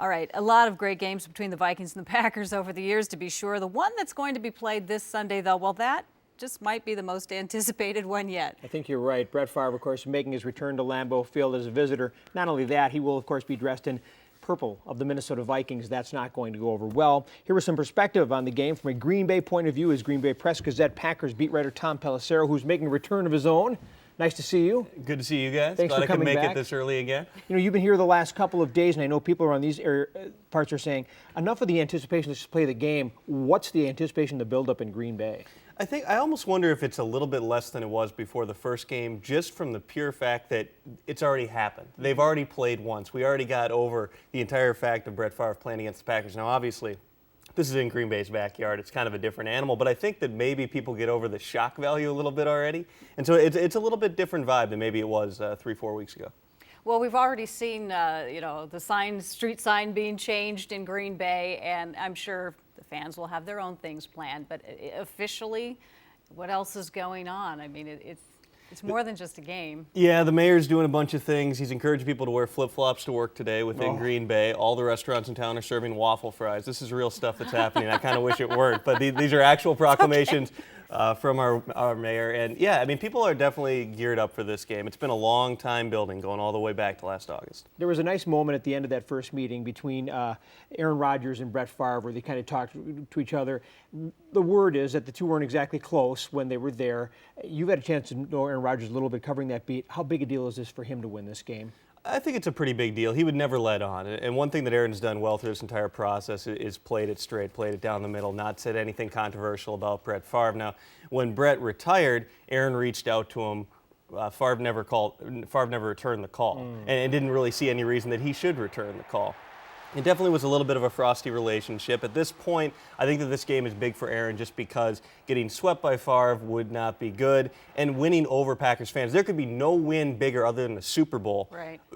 All right, a lot of great games between the Vikings and the Packers over the years, to be sure. The one that's going to be played this Sunday, though, well, that just might be the most anticipated one yet. I think you're right. Brett Favre, of course, making his return to Lambeau Field as a visitor. Not only that, he will, of course, be dressed in purple of the Minnesota Vikings. That's not going to go over well. Here was some perspective on the game from a Green Bay point of view is Green Bay Press-Gazette Packers beat writer Tom Pelissero, who's making a return of his own. Nice to see you. Good to see you guys. Thanks Glad for coming I could make back. it this early again. You know, you've been here the last couple of days, and I know people around these parts are saying, enough of the anticipation, let's just play the game. What's the anticipation, the build-up in Green Bay? I almost wonder if it's a little bit less than it was before the first game, just from the pure fact that it's already happened. They've already played once. We already got over the entire fact of Brett Favre playing against the Packers. Now, obviously, this is in Green Bay's backyard. It's kind of a different animal, but I think that maybe people get over the shock value a little bit already. And so it's a little bit different vibe than maybe it was 3-4 weeks ago. Well, we've already seen, the street sign being changed in Green Bay, and I'm sure the fans will have their own things planned. But officially, what else is going on? I mean, it's more than just a game. Yeah, the mayor's doing a bunch of things. He's encouraged people to wear flip-flops to work today within Green Bay. All the restaurants in town are serving waffle fries. This is real stuff that's happening. I kind of wish it weren't, but these are actual proclamations from our mayor. And yeah, I mean, people are definitely geared up for this game. It's been a long time building, going all the way back to last August. There was a nice moment at the end of that first meeting between Aaron Rodgers and Brett Favre where they kind of talked to each other. The word is that the two weren't exactly close when they were there. You've had a chance to know Aaron Rodgers a little bit covering that beat. How big a deal is this for him to win this game? I think it's a pretty big deal. He would never let on. And one thing that Aaron's done well through this entire process is played it straight, played it down the middle, not said anything controversial about Brett Favre. Now, when Brett retired, Aaron reached out to him. Favre never returned the call and didn't really see any reason that he should return the call. It definitely was a little bit of a frosty relationship. At this point, I think that this game is big for Aaron just because getting swept by Favre would not be good, and winning over Packers fans. There could be no win bigger other than the Super Bowl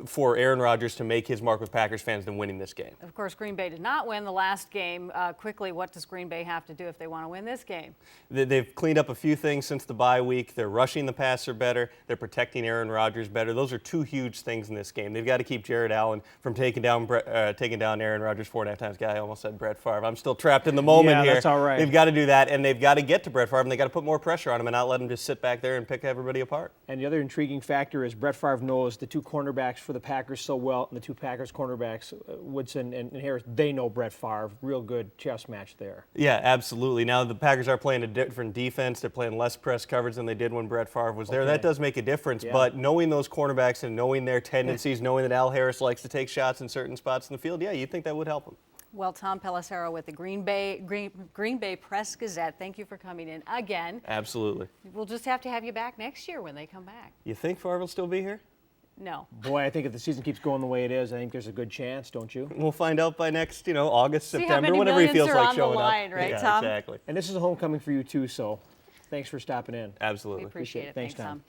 for Aaron Rodgers to make his mark with Packers fans than winning this game. Of course, Green Bay did not win the last game. Quickly, what does Green Bay have to do if they want to win this game? They've cleaned up a few things since the bye week. They're rushing the passer better. They're protecting Aaron Rodgers better. Those are two huge things in this game. They've got to keep Jared Allen from taking down Aaron Rodgers 4.5 times. I almost said Brett Favre. I'm still trapped in the moment here. Yeah, that's all right. They've got to do that, and they've got to get to Brett Favre, and they've got to put more pressure on him and not let him just sit back there and pick everybody apart. And the other intriguing factor is Brett Favre knows the two cornerbacks for the Packers so well, and the two Packers cornerbacks, Woodson and Harris, they know Brett Favre. Real good chess match there. Yeah, absolutely. Now the Packers are playing a different defense. They're playing less press coverage than they did when Brett Favre was there. That does make a difference, but knowing those cornerbacks and knowing their tendencies, knowing that Al Harris likes to take shots in certain spots in the field, yeah, you'd think that would help him. Well, Tom Pelissero with the Green Bay Press-Gazette, thank you for coming in again. Absolutely. We'll just have to have you back next year when they come back. You think Favre will still be here? No. Boy, I think if the season keeps going the way it is, I think there's a good chance, don't you? We'll find out by next, August, See September, how many whenever he feels millions are like on the showing line, up. right, yeah, Tom? Exactly. And this is a homecoming for you too, so thanks for stopping in. Absolutely. We appreciate it. Thanks, Tom.